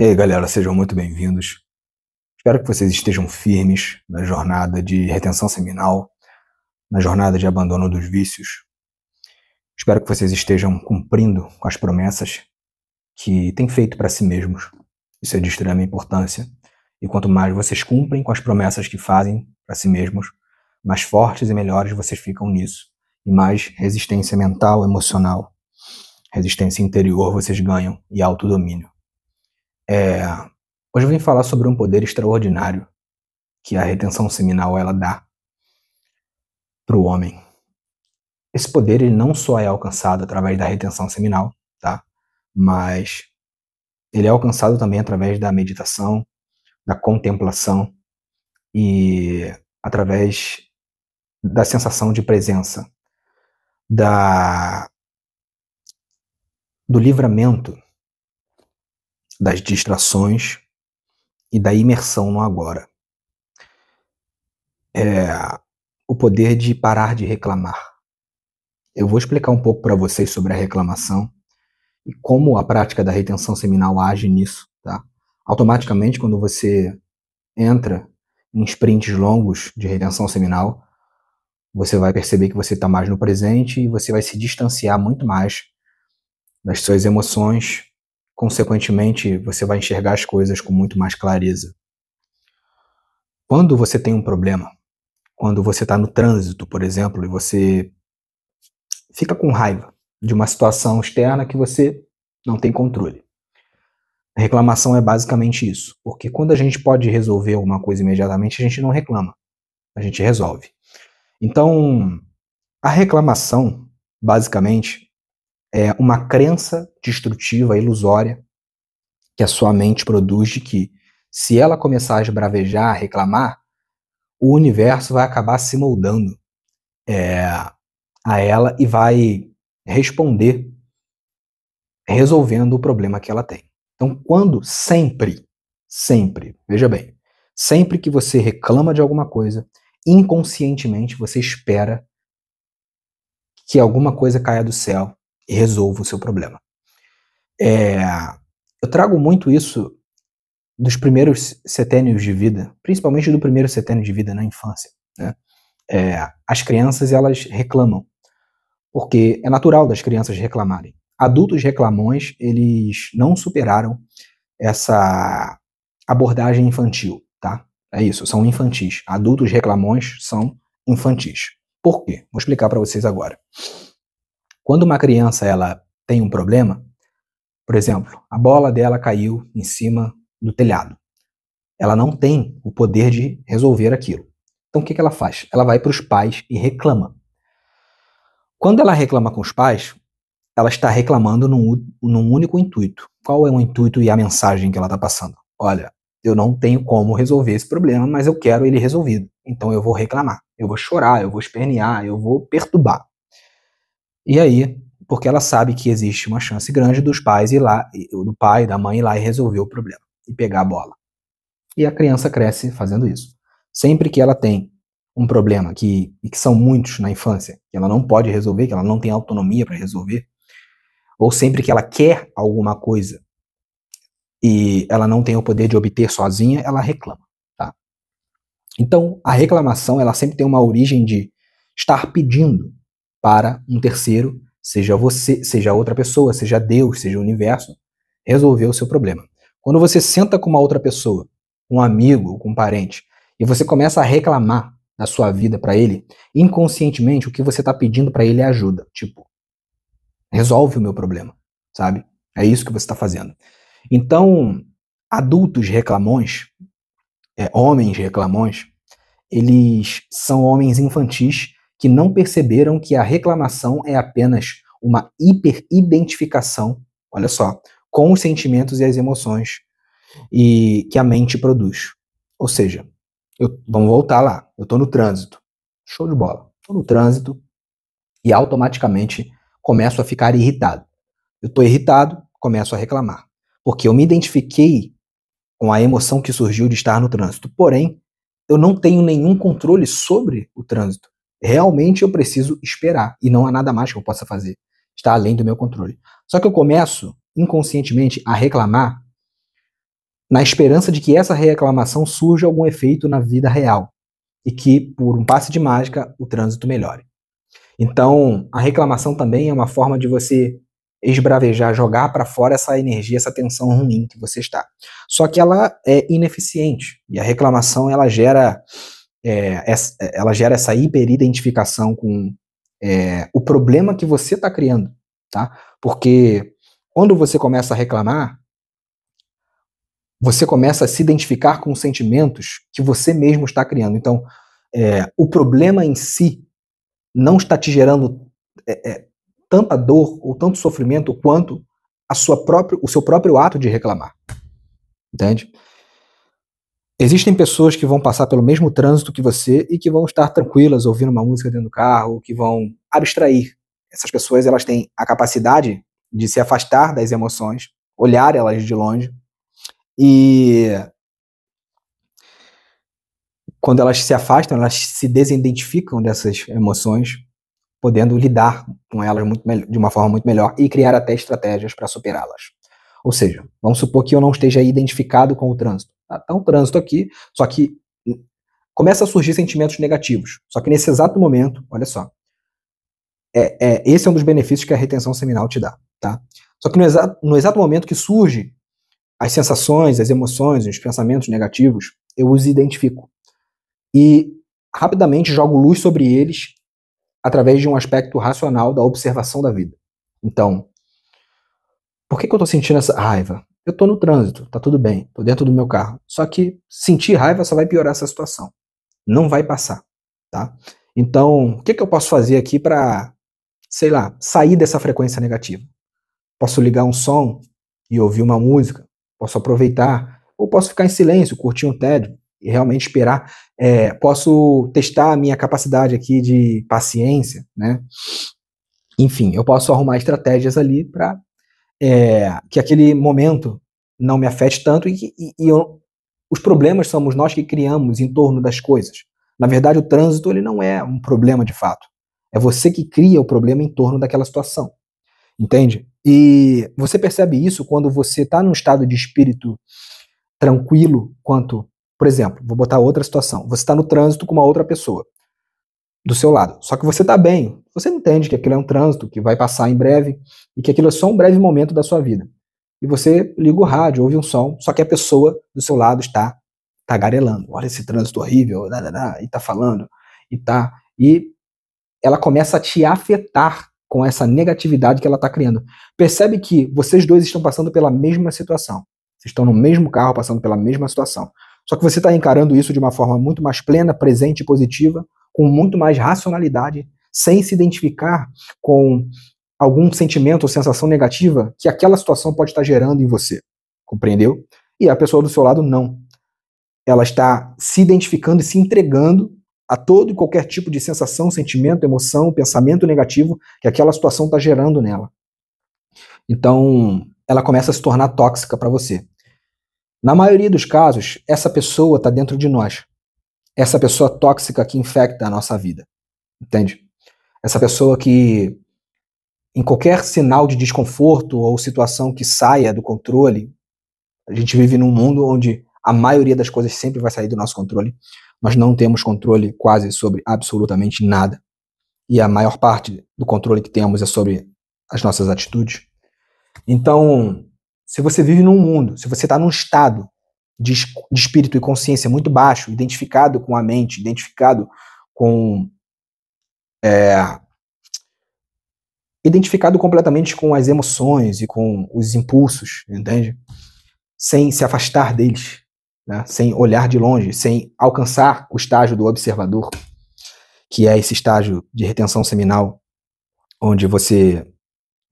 E aí, galera, sejam muito bem-vindos. Espero que vocês estejam firmes na jornada de retenção seminal, na jornada de abandono dos vícios. Espero que vocês estejam cumprindo com as promessas que têm feito para si mesmos. Isso é de extrema importância. E quanto mais vocês cumprem com as promessas que fazem para si mesmos, mais fortes e melhores vocês ficam nisso. E mais resistência mental, emocional, resistência interior vocês ganham e autodomínio. Hoje eu vim falar sobre um poder extraordinário que a retenção seminal ela dá para o homem. Esse poder ele não só é alcançado através da retenção seminal, tá? Mas ele é alcançado também através da meditação, da contemplação e através da sensação de presença, do livramento das distrações e da imersão no agora. O poder de parar de reclamar. Eu vou explicar um pouco para vocês sobre a reclamação e como a prática da retenção seminal age nisso, tá? Automaticamente, quando você entra em sprints longos de retenção seminal, você vai perceber que você está mais no presente e você vai se distanciar muito mais das suas emoções. Consequentemente, você vai enxergar as coisas com muito mais clareza. Quando você tem um problema, quando você está no trânsito, por exemplo, e você fica com raiva de uma situação externa que você não tem controle. A reclamação é basicamente isso, porque quando a gente pode resolver alguma coisa imediatamente, a gente não reclama, a gente resolve. Então, a reclamação, basicamente, é uma crença destrutiva, ilusória, que a sua mente produz de que, se ela começar a esbravejar, a reclamar, o universo vai acabar se moldando a ela e vai responder resolvendo o problema que ela tem. Então, quando sempre, veja bem, sempre que você reclama de alguma coisa, inconscientemente você espera que alguma coisa caia do céu e resolva o seu problema. Eu trago muito isso dos primeiros setênios de vida, principalmente do primeiro setênio de vida na infância, né? As crianças, elas reclamam, porque é natural das crianças reclamarem. Adultos reclamões, eles não superaram essa abordagem infantil, tá? É isso, são infantis. Adultos reclamões são infantis. Por quê? Vou explicar para vocês agora. Quando uma criança ela tem um problema, por exemplo, a bola dela caiu em cima do telhado. Ela não tem o poder de resolver aquilo. Então o que ela faz? Ela vai para os pais e reclama. Quando ela reclama com os pais, ela está reclamando num único intuito. Qual é o intuito e a mensagem que ela está passando? Olha, eu não tenho como resolver esse problema, mas eu quero ele resolvido. Então eu vou reclamar, eu vou chorar, eu vou espernear, eu vou perturbar. E aí, porque ela sabe que existe uma chance grande dos pais ir lá, do pai, da mãe ir lá e resolver o problema e pegar a bola. E a criança cresce fazendo isso. Sempre que ela tem um problema, e que são muitos na infância, que ela não pode resolver, que ela não tem autonomia para resolver, ou sempre que ela quer alguma coisa e ela não tem o poder de obter sozinha, ela reclama, tá? Então, a reclamação, ela sempre tem uma origem de estar pedindo para um terceiro, seja você, seja outra pessoa, seja Deus, seja o universo, resolver o seu problema. Quando você senta com uma outra pessoa, um amigo, com um parente, e você começa a reclamar da sua vida para ele, inconscientemente o que você está pedindo para ele é ajuda. Tipo, resolve o meu problema, sabe? É isso que você está fazendo. Então, adultos reclamões, homens reclamões, eles são homens infantis que não perceberam que a reclamação é apenas uma hiperidentificação, olha só, com os sentimentos e as emoções e que a mente produz. Ou seja, vamos voltar lá, eu estou no trânsito, show de bola, estou no trânsito e automaticamente começo a ficar irritado. Eu estou irritado, começo a reclamar, porque eu me identifiquei com a emoção que surgiu de estar no trânsito, porém, eu não tenho nenhum controle sobre o trânsito. Realmente eu preciso esperar, e não há nada mais que eu possa fazer. Está além do meu controle. Só que eu começo, inconscientemente, a reclamar na esperança de que essa reclamação surja algum efeito na vida real e que, por um passe de mágica, o trânsito melhore. Então, a reclamação também é uma forma de você esbravejar, jogar para fora essa energia, essa tensão ruim que você está. Só que ela é ineficiente e a reclamação ela gera essa hiperidentificação com o problema que você está criando, tá? Porque quando você começa a reclamar, você começa a se identificar com sentimentos que você mesmo está criando. Então, o problema em si não está te gerando tanta dor ou tanto sofrimento quanto o seu próprio ato de reclamar. Entende? Existem pessoas que vão passar pelo mesmo trânsito que você e que vão estar tranquilas ouvindo uma música dentro do carro, que vão abstrair. Essas pessoas elas têm a capacidade de se afastar das emoções, olhar elas de longe e quando elas se afastam, elas se desidentificam dessas emoções, podendo lidar com elas de uma forma muito melhor e criar até estratégias para superá-las. Ou seja, vamos supor que eu não esteja identificado com o trânsito. Tá um trânsito aqui, só que começa a surgir sentimentos negativos. Só que nesse exato momento, olha só, esse é um dos benefícios que a retenção seminal te dá, tá? Só que no exato momento que surge as sensações, as emoções, os pensamentos negativos, eu os identifico. E rapidamente jogo luz sobre eles através de um aspecto racional da observação da vida. Então, por que eu tô sentindo essa raiva? Eu tô no trânsito, tá tudo bem, tô dentro do meu carro. Só que sentir raiva só vai piorar essa situação. Não vai passar, tá? Então, o que eu posso fazer aqui para, sei lá, sair dessa frequência negativa? Posso ligar um som e ouvir uma música, posso aproveitar, ou posso ficar em silêncio, curtir um tédio e realmente esperar. Posso testar a minha capacidade aqui de paciência, né? Enfim, eu posso arrumar estratégias ali para que aquele momento não me afete tanto os problemas somos nós que criamos em torno das coisas. Na verdade, o trânsito ele não é um problema de fato. É você que cria o problema em torno daquela situação. Entende? E você percebe isso quando você está num estado de espírito tranquilo quanto, por exemplo, vou botar outra situação. Você está no trânsito com uma outra pessoa do seu lado. Só que você está bem. Você entende que aquilo é um trânsito que vai passar em breve e que aquilo é só um breve momento da sua vida. E você liga o rádio, ouve um som, só que a pessoa do seu lado está tagarelando. Olha esse trânsito horrível, e está falando, e ela começa a te afetar com essa negatividade que ela está criando. Percebe que vocês dois estão passando pela mesma situação. Vocês estão no mesmo carro, passando pela mesma situação. Só que você está encarando isso de uma forma muito mais plena, presente e positiva, com muito mais racionalidade, sem se identificar com algum sentimento ou sensação negativa que aquela situação pode estar gerando em você. Compreendeu? E a pessoa do seu lado não. Ela está se identificando e se entregando a todo e qualquer tipo de sensação, sentimento, emoção, pensamento negativo que aquela situação está gerando nela. Então, ela começa a se tornar tóxica para você. Na maioria dos casos, essa pessoa está dentro de nós. Essa pessoa tóxica que infecta a nossa vida. Entende? Essa pessoa que, em qualquer sinal de desconforto ou situação que saia do controle, a gente vive num mundo onde a maioria das coisas sempre vai sair do nosso controle. Nós não temos controle quase sobre absolutamente nada. E a maior parte do controle que temos é sobre as nossas atitudes. Então, se você vive num mundo, se você está num estado de espírito e consciência muito baixo, identificado com a mente, identificado completamente com as emoções e com os impulsos, entende? Sem se afastar deles, né? Sem olhar de longe, sem alcançar o estágio do observador, que é esse estágio de retenção seminal, onde você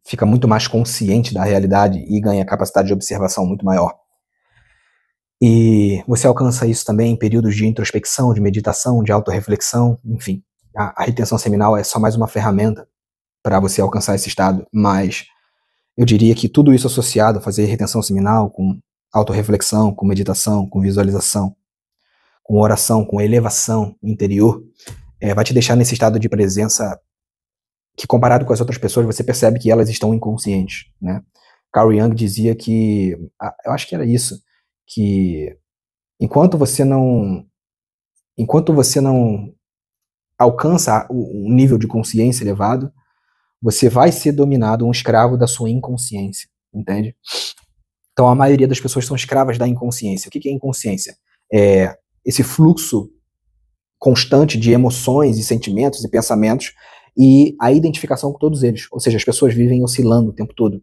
fica muito mais consciente da realidade e ganha capacidade de observação muito maior. E você alcança isso também em períodos de introspecção, de meditação, de autorreflexão, enfim. A retenção seminal é só mais uma ferramenta para você alcançar esse estado, mas eu diria que tudo isso associado a fazer retenção seminal com autorreflexão, com meditação, com visualização, com oração, com elevação interior, vai te deixar nesse estado de presença que, comparado com as outras pessoas, você percebe que elas estão inconscientes, né? Carl Jung dizia que, eu acho que era isso, que enquanto você não alcança um nível de consciência elevado, você vai ser dominado, um escravo da sua inconsciência, entende? Então a maioria das pessoas são escravas da inconsciência. O que é inconsciência? É esse fluxo constante de emoções e sentimentos e pensamentos e a identificação com todos eles. Ou seja, as pessoas vivem oscilando o tempo todo,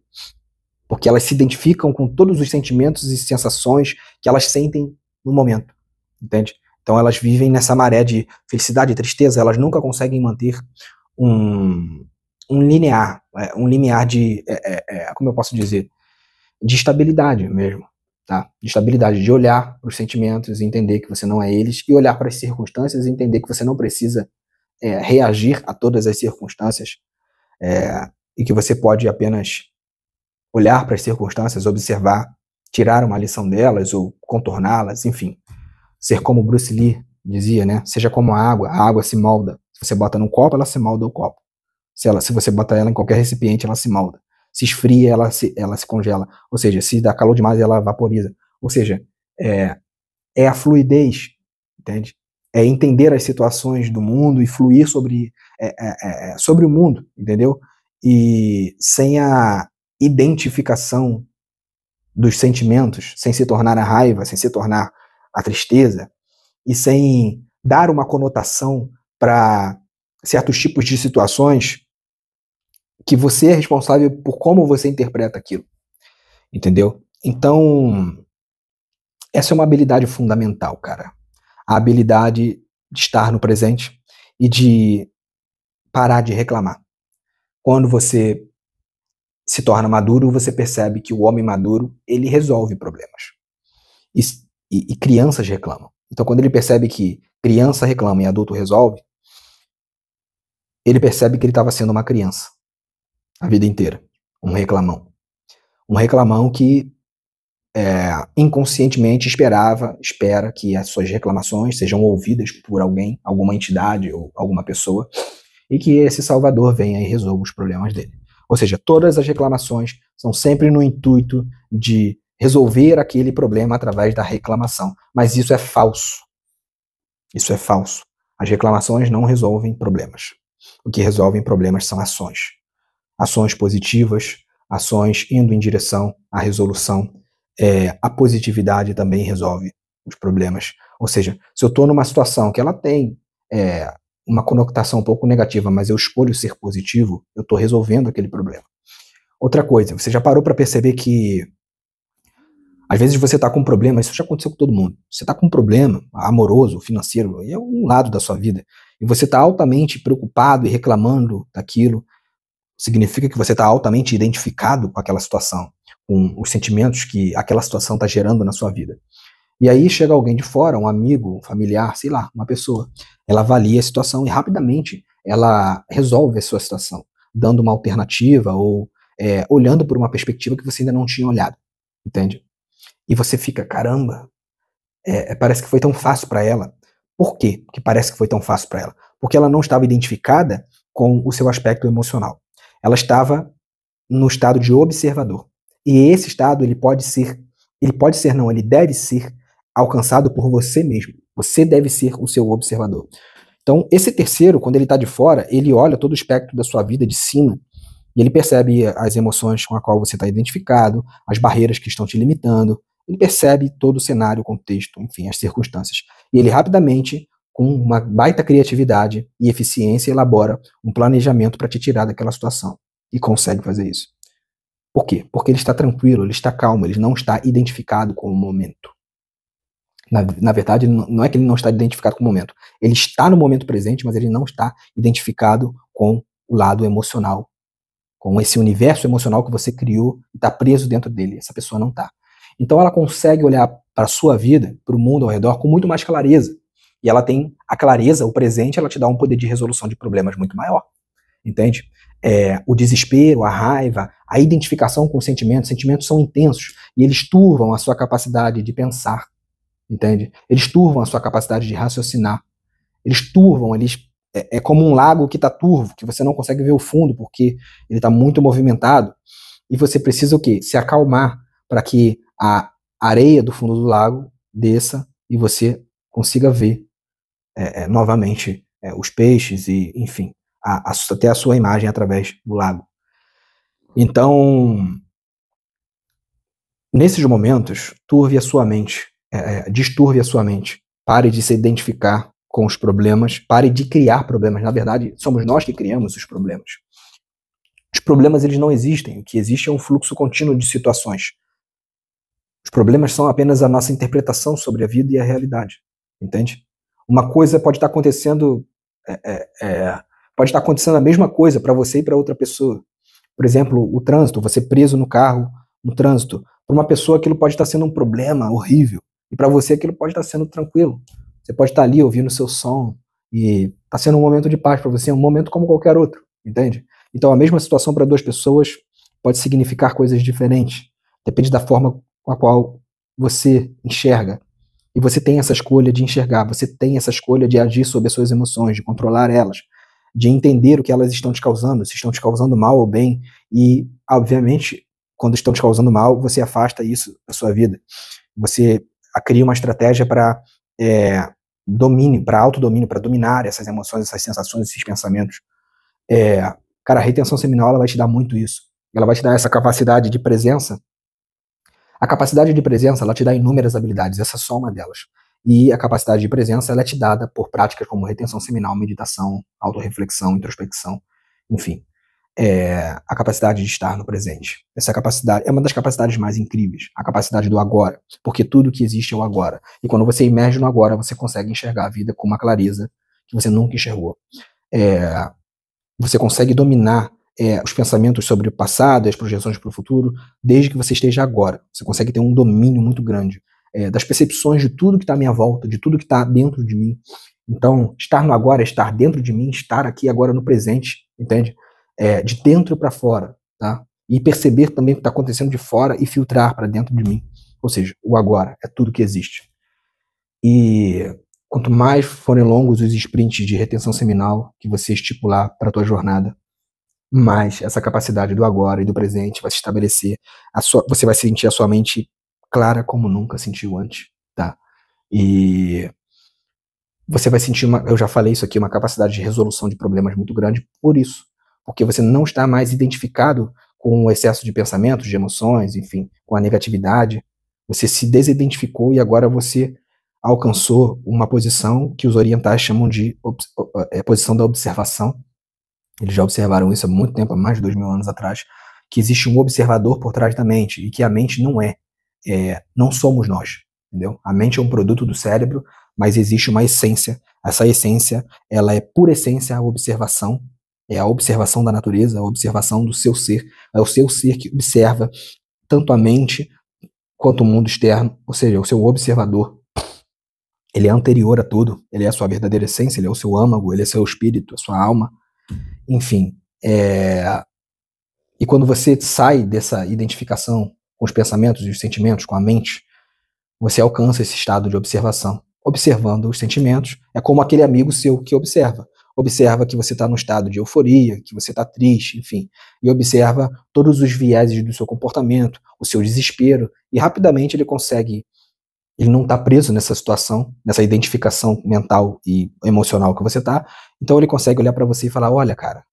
porque elas se identificam com todos os sentimentos e sensações que elas sentem no momento, entende? Então elas vivem nessa maré de felicidade e tristeza, elas nunca conseguem manter um limiar de, como eu posso dizer, de estabilidade mesmo, tá? De estabilidade, de olhar para os sentimentos e entender que você não é eles, e olhar para as circunstâncias e entender que você não precisa reagir a todas as circunstâncias, e que você pode apenas olhar para as circunstâncias, observar, tirar uma lição delas ou contorná-las, enfim. Ser como Bruce Lee dizia, né? Seja como a água se molda. Se você bota num copo, ela se molda o copo. Se você bota ela em qualquer recipiente, ela se molda. Se esfria, ela se congela. Ou seja, se dá calor demais, ela vaporiza. Ou seja, é a fluidez, entende? É entender as situações do mundo e fluir sobre o mundo, entendeu? E sem a identificação dos sentimentos, sem se tornar a raiva, sem se tornar a tristeza, e sem dar uma conotação para certos tipos de situações que você é responsável por como você interpreta aquilo, entendeu? Então, essa é uma habilidade fundamental, cara. A habilidade de estar no presente e de parar de reclamar. Quando você se torna maduro, você percebe que o homem maduro, ele resolve problemas. E crianças reclamam. Então, quando ele percebe que criança reclama e adulto resolve, ele percebe que ele estava sendo uma criança a vida inteira. Um reclamão. Um reclamão que inconscientemente espera que as suas reclamações sejam ouvidas por alguém, alguma entidade ou alguma pessoa, e que esse salvador venha e resolva os problemas dele. Ou seja, todas as reclamações são sempre no intuito de resolver aquele problema através da reclamação. Mas isso é falso. Isso é falso. As reclamações não resolvem problemas. O que resolvem problemas são ações. Ações positivas, ações indo em direção à resolução. A positividade também resolve os problemas. Ou seja, se eu estou numa situação que ela tem uma conotação um pouco negativa, mas eu escolho ser positivo, eu estou resolvendo aquele problema. Outra coisa, você já parou para perceber que às vezes você está com um problema, isso já aconteceu com todo mundo, você está com um problema amoroso, financeiro, e é um lado da sua vida, e você está altamente preocupado e reclamando daquilo, significa que você está altamente identificado com aquela situação, com os sentimentos que aquela situação está gerando na sua vida. E aí chega alguém de fora, um amigo, um familiar, sei lá, uma pessoa, ela avalia a situação e rapidamente ela resolve a sua situação, dando uma alternativa ou olhando por uma perspectiva que você ainda não tinha olhado, entende? E você fica, caramba, parece que foi tão fácil para ela. Por quê que parece que foi tão fácil para ela? Porque ela não estava identificada com o seu aspecto emocional. Ela estava no estado de observador. E esse estado, ele deve ser alcançado por você mesmo. Você deve ser o seu observador. Então, esse terceiro, quando ele está de fora, ele olha todo o espectro da sua vida de cima e ele percebe as emoções com a qual você está identificado, as barreiras que estão te limitando, ele percebe todo o cenário, o contexto, enfim, as circunstâncias. E ele rapidamente, com uma baita criatividade e eficiência, elabora um planejamento para te tirar daquela situação. E consegue fazer isso. Por quê? Porque ele está tranquilo, ele está calmo, ele não está identificado com o momento. Na verdade, não é que ele não está identificado com o momento. Ele está no momento presente, mas ele não está identificado com o lado emocional, com esse universo emocional que você criou e está preso dentro dele. Essa pessoa não está. Então ela consegue olhar para a sua vida, para o mundo ao redor, com muito mais clareza. E ela tem a clareza, o presente, ela te dá um poder de resolução de problemas muito maior. Entende? O desespero, a raiva, a identificação com os sentimentos são intensos e eles turvam a sua capacidade de pensar. Entende? Eles turvam a sua capacidade de raciocinar. Eles turvam, é como um lago que está turvo, que você não consegue ver o fundo porque ele está muito movimentado. E você precisa o quê? Se acalmar para que a areia do fundo do lago desça e você consiga ver novamente os peixes e, enfim, até a sua imagem através do lago. Então, nesses momentos, turve a sua mente, disturve a sua mente. Pare de se identificar com os problemas, pare de criar problemas. Na verdade, somos nós que criamos os problemas. Os problemas, eles não existem. O que existe é um fluxo contínuo de situações. Os problemas são apenas a nossa interpretação sobre a vida e a realidade. Entende? Uma coisa pode estar acontecendo, pode estar acontecendo a mesma coisa para você e para outra pessoa. Por exemplo, o trânsito, você preso no carro, no trânsito. Para uma pessoa aquilo pode estar sendo um problema horrível. E para você aquilo pode estar sendo tranquilo. Você pode estar ali ouvindo o seu som e está sendo um momento de paz para você, um momento como qualquer outro, entende? Então a mesma situação para duas pessoas pode significar coisas diferentes. Depende da forma com a qual você enxerga. E você tem essa escolha de enxergar, você tem essa escolha de agir sobre as suas emoções, de controlar elas, de entender o que elas estão te causando, se estão te causando mal ou bem. E, obviamente, quando estão te causando mal, você afasta isso da sua vida. Você cria uma estratégia para domínio, para autodomínio, para dominar essas emoções, essas sensações, esses pensamentos. Cara, a retenção seminal, ela vai te dar muito isso. Ela vai te dar essa capacidade de presença. A capacidade de presença, ela te dá inúmeras habilidades, essa é só uma delas. E a capacidade de presença, ela é te dada por práticas como retenção seminal, meditação, autorreflexão, introspecção, enfim. A capacidade de estar no presente. Essa capacidade é uma das capacidades mais incríveis, a capacidade do agora, porque tudo que existe é o agora. E quando você emerge no agora, você consegue enxergar a vida com uma clareza que você nunca enxergou. Você consegue dominar os pensamentos sobre o passado e as projeções para o futuro, desde que você esteja agora. Você consegue ter um domínio muito grande das percepções de tudo que está à minha volta, de tudo que está dentro de mim. Então, estar no agora é estar dentro de mim, estar aqui agora no presente, entende? De dentro para fora, tá? E perceber também o que está acontecendo de fora e filtrar para dentro de mim. Ou seja, o agora é tudo que existe. E quanto mais forem longos os sprints de retenção seminal que você estipular para a tua jornada, mais essa capacidade do agora e do presente vai se estabelecer. Você vai sentir a sua mente clara como nunca sentiu antes, tá? E você vai sentir eu já falei isso aqui, uma capacidade de resolução de problemas muito grande por isso. Porque você não está mais identificado com o excesso de pensamentos, de emoções, enfim, com a negatividade. Você se desidentificou e agora você alcançou uma posição que os orientais chamam de posição da observação. Eles já observaram isso há muito tempo, há mais de 2000 anos atrás, que existe um observador por trás da mente e que a mente não somos nós, entendeu? A mente é um produto do cérebro, mas existe uma essência. Essa essência, ela é por essência a observação. É a observação da natureza, a observação do seu ser. É o seu ser que observa tanto a mente quanto o mundo externo, ou seja, o seu observador. Ele é anterior a tudo, ele é a sua verdadeira essência, ele é o seu âmago, ele é seu espírito, a sua alma. Enfim, e quando você sai dessa identificação com os pensamentos e os sentimentos, com a mente, você alcança esse estado de observação. Observando os sentimentos, é como aquele amigo seu que observa que você está num estado de euforia, que você está triste, enfim, e observa todos os vieses do seu comportamento, o seu desespero, e rapidamente ele não está preso nessa situação, nessa identificação mental e emocional que você está, então ele consegue olhar para você e falar, olha, cara,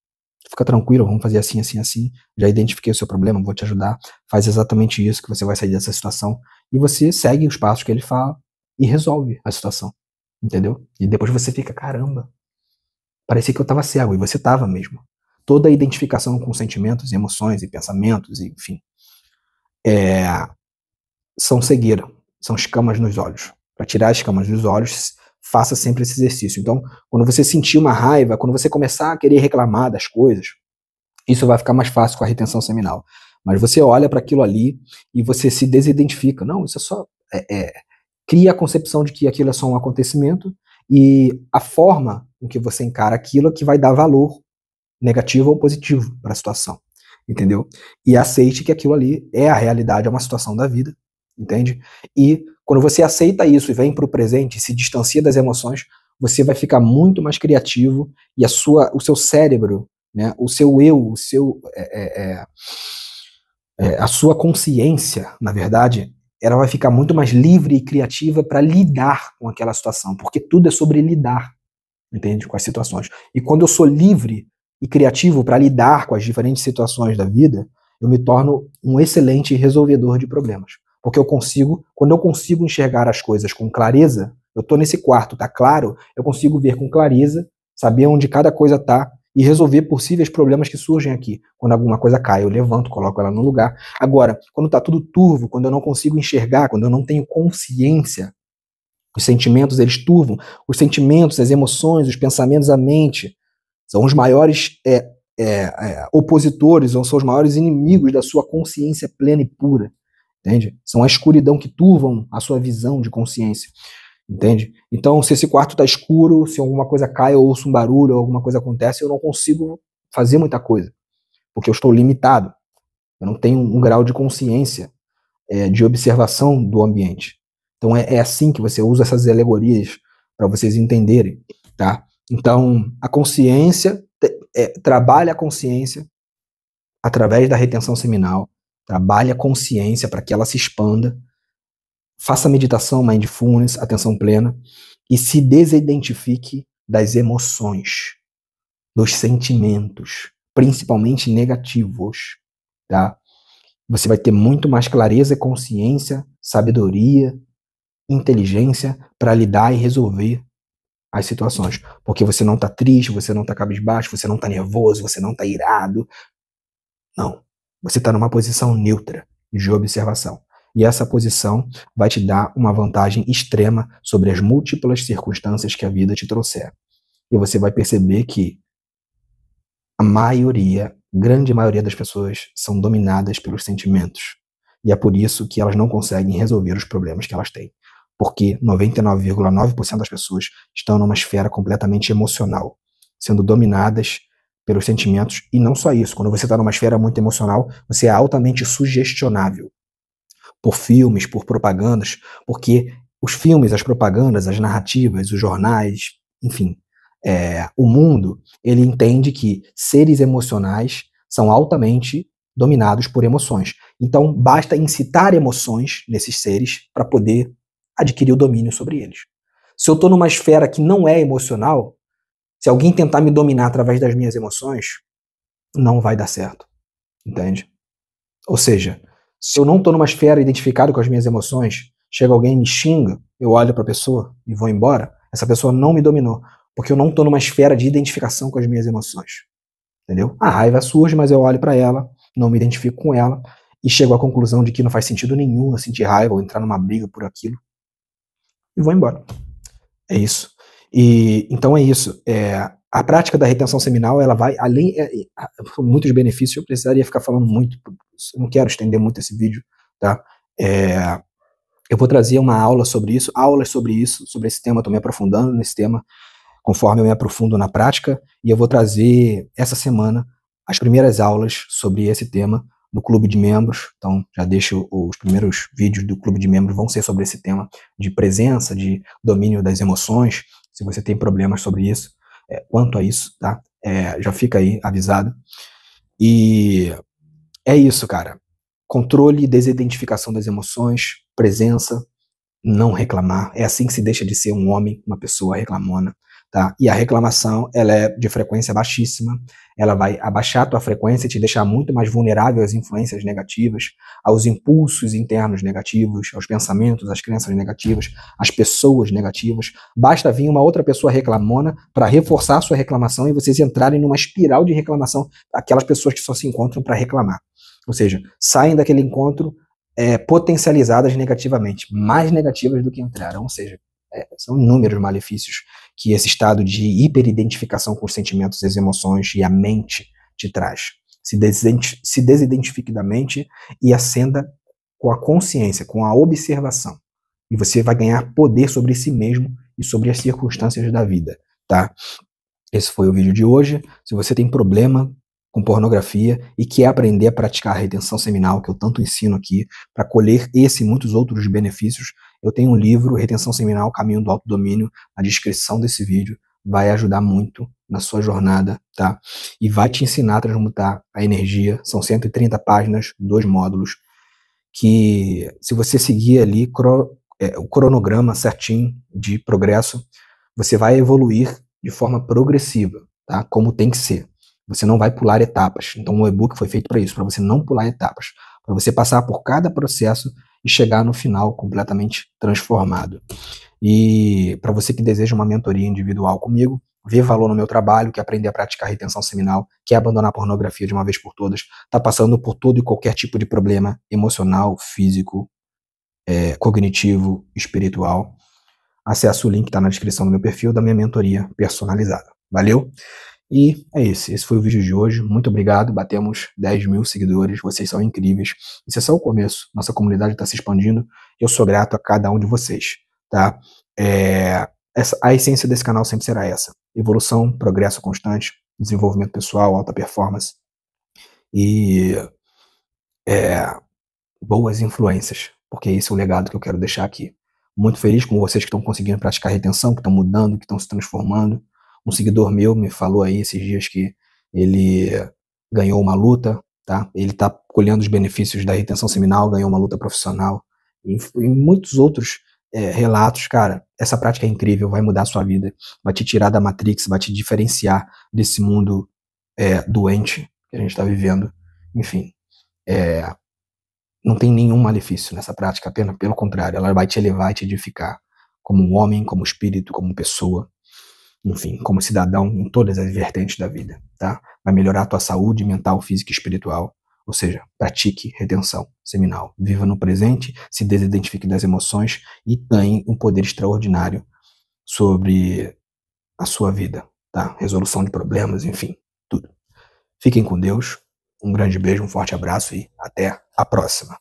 fica tranquilo, vamos fazer assim, assim, assim, já identifiquei o seu problema, vou te ajudar, faz exatamente isso que você vai sair dessa situação, e você segue os passos que ele fala e resolve a situação, entendeu? E depois você fica, caramba, parecia que eu estava cego, e você estava mesmo. Toda a identificação com sentimentos, emoções e pensamentos, enfim, são cegueira, são escamas nos olhos. Para tirar as escamas dos olhos, faça sempre esse exercício. Então, quando você sentir uma raiva, quando você começar a querer reclamar das coisas, isso vai ficar mais fácil com a retenção seminal. Mas você olha para aquilo ali e você se desidentifica. Não, isso é só... cria a concepção de que aquilo é só um acontecimento e a forma em que você encara aquilo é que vai dar valor negativo ou positivo para a situação, entendeu? E aceite que aquilo ali é a realidade, é uma situação da vida, entende? E quando você aceita isso e vem para o presente, se distancia das emoções, você vai ficar muito mais criativo e o seu cérebro, né, o seu eu, a sua consciência, na verdade, ela vai ficar muito mais livre e criativa para lidar com aquela situação, porque tudo é sobre lidar, entende? Com as situações. E quando eu sou livre e criativo para lidar com as diferentes situações da vida, eu me torno um excelente resolvedor de problemas. Porque quando eu consigo enxergar as coisas com clareza, eu estou nesse quarto, tá claro? Eu consigo ver com clareza, saber onde cada coisa está e resolver possíveis problemas que surgem aqui. Quando alguma coisa cai, eu levanto, coloco ela no lugar. Agora, quando está tudo turvo, quando eu não consigo enxergar, quando eu não tenho consciência, os sentimentos, eles turvam. Os sentimentos, as emoções, os pensamentos, a mente são os maiores opositores, ou são os maiores inimigos da sua consciência plena e pura. Entende? São a escuridão que turvam a sua visão de consciência. Entende? Então, se esse quarto está escuro, se alguma coisa cai, eu ouço um barulho, ou alguma coisa acontece, eu não consigo fazer muita coisa, porque eu estou limitado. Eu não tenho um grau de consciência, de observação do ambiente. Então, é assim que você usa essas alegorias para vocês entenderem, tá? Então, a consciência, trabalha a consciência através da retenção seminal, trabalhe a consciência para que ela se expanda, faça meditação, mindfulness, atenção plena, e se desidentifique das emoções, dos sentimentos, principalmente negativos, tá? Você vai ter muito mais clareza, consciência, sabedoria, inteligência para lidar e resolver as situações. Porque você não está triste, você não está cabisbaixo, você não está nervoso, você não está irado. Não. Você está numa posição neutra de observação. E essa posição vai te dar uma vantagem extrema sobre as múltiplas circunstâncias que a vida te trouxer. E você vai perceber que a maioria, grande maioria das pessoas são dominadas pelos sentimentos. E é por isso que elas não conseguem resolver os problemas que elas têm. Porque 99,9% das pessoas estão numa esfera completamente emocional, sendo dominadas pelos sentimentos. E não só isso, quando você está numa esfera muito emocional, você é altamente sugestionável por filmes, por propagandas, porque os filmes, as propagandas, as narrativas, os jornais, enfim, o mundo, ele entende que seres emocionais são altamente dominados por emoções. Então, basta incitar emoções nesses seres para poder adquirir o domínio sobre eles. Se eu estou numa esfera que não é emocional, se alguém tentar me dominar através das minhas emoções, não vai dar certo. Entende? Ou seja, se eu não estou numa esfera identificada com as minhas emoções, chega alguém e me xinga, eu olho para a pessoa e vou embora, essa pessoa não me dominou, porque eu não estou numa esfera de identificação com as minhas emoções. Entendeu? A raiva surge, mas eu olho para ela, não me identifico com ela, e chego à conclusão de que não faz sentido nenhum eu sentir raiva ou entrar numa briga por aquilo, e vou embora. É isso. E então é isso. A prática da retenção seminal, ela vai além, muitos benefícios. Eu precisaria ficar falando muito, não quero estender muito esse vídeo, tá? Eu vou trazer uma aula sobre isso, aulas sobre isso, sobre esse tema. Estou me aprofundando nesse tema conforme eu me aprofundo na prática, e eu vou trazer essa semana as primeiras aulas sobre esse tema do clube de membros. Então já deixo os primeiros vídeos do clube de membros vão ser sobre esse tema de presença, de domínio das emoções. Se você tem problemas sobre isso, quanto a isso, tá? Já fica aí avisado. E é isso, cara. Controle e desidentificação das emoções, presença, não reclamar. É assim que se deixa de ser um homem, uma pessoa reclamona. Tá? E a reclamação, ela é de frequência baixíssima, ela vai abaixar a tua frequência e te deixar muito mais vulnerável às influências negativas, aos impulsos internos negativos, aos pensamentos, às crenças negativas, às pessoas negativas. Basta vir uma outra pessoa reclamona para reforçar a sua reclamação e vocês entrarem numa espiral de reclamação, aquelas pessoas que só se encontram para reclamar. Ou seja, saem daquele encontro potencializadas negativamente, mais negativas do que entraram. Ou seja, são inúmeros malefícios que esse estado de hiperidentificação com os sentimentos, as emoções e a mente te traz. Se desidentifique da mente e acenda com a consciência, com a observação. E você vai ganhar poder sobre si mesmo e sobre as circunstâncias da vida, tá? Esse foi o vídeo de hoje. Se você tem problema com pornografia e quer aprender a praticar a retenção seminal, que eu tanto ensino aqui, para colher esse e muitos outros benefícios, eu tenho um livro, Retenção Seminal, Caminho do Autodomínio, na descrição desse vídeo, vai ajudar muito na sua jornada, tá? E vai te ensinar a transmutar a energia, são 130 páginas, 2 módulos, que se você seguir ali o cronograma certinho de progresso, você vai evoluir de forma progressiva, tá? Como tem que ser. Você não vai pular etapas. Então o e-book foi feito para isso, para você não pular etapas, para você passar por cada processo e chegar no final completamente transformado. E para você que deseja uma mentoria individual comigo, ver valor no meu trabalho, quer aprender a praticar retenção seminal, quer abandonar a pornografia de uma vez por todas, está passando por todo e qualquer tipo de problema emocional, físico, cognitivo, espiritual, acesse o link que está na descrição do meu perfil da minha mentoria personalizada. Valeu? E é isso. Esse foi o vídeo de hoje. Muito obrigado. Batemos 10 mil seguidores. Vocês são incríveis. Isso é só o começo. Nossa comunidade está se expandindo. Eu sou grato a cada um de vocês. Tá? A essência desse canal sempre será essa: evolução, progresso constante, desenvolvimento pessoal, alta performance e boas influências, porque esse é o legado que eu quero deixar aqui. Muito feliz com vocês que estão conseguindo praticar retenção, que estão mudando, que estão se transformando. Um seguidor meu me falou aí esses dias que ele ganhou uma luta, tá? Ele está colhendo os benefícios da retenção seminal, ganhou uma luta profissional. E muitos outros relatos, cara, essa prática é incrível, vai mudar a sua vida, vai te tirar da Matrix, vai te diferenciar desse mundo doente que a gente está vivendo. Enfim, não tem nenhum malefício nessa prática, apenas pelo contrário, ela vai te elevar e te edificar como um homem, como espírito, como pessoa, enfim, como cidadão em todas as vertentes da vida, tá? Vai melhorar a tua saúde mental, física e espiritual, ou seja, pratique retenção seminal, viva no presente, se desidentifique das emoções e ganhe um poder extraordinário sobre a sua vida, tá? Resolução de problemas, enfim, tudo. Fiquem com Deus, um grande beijo, um forte abraço e até a próxima.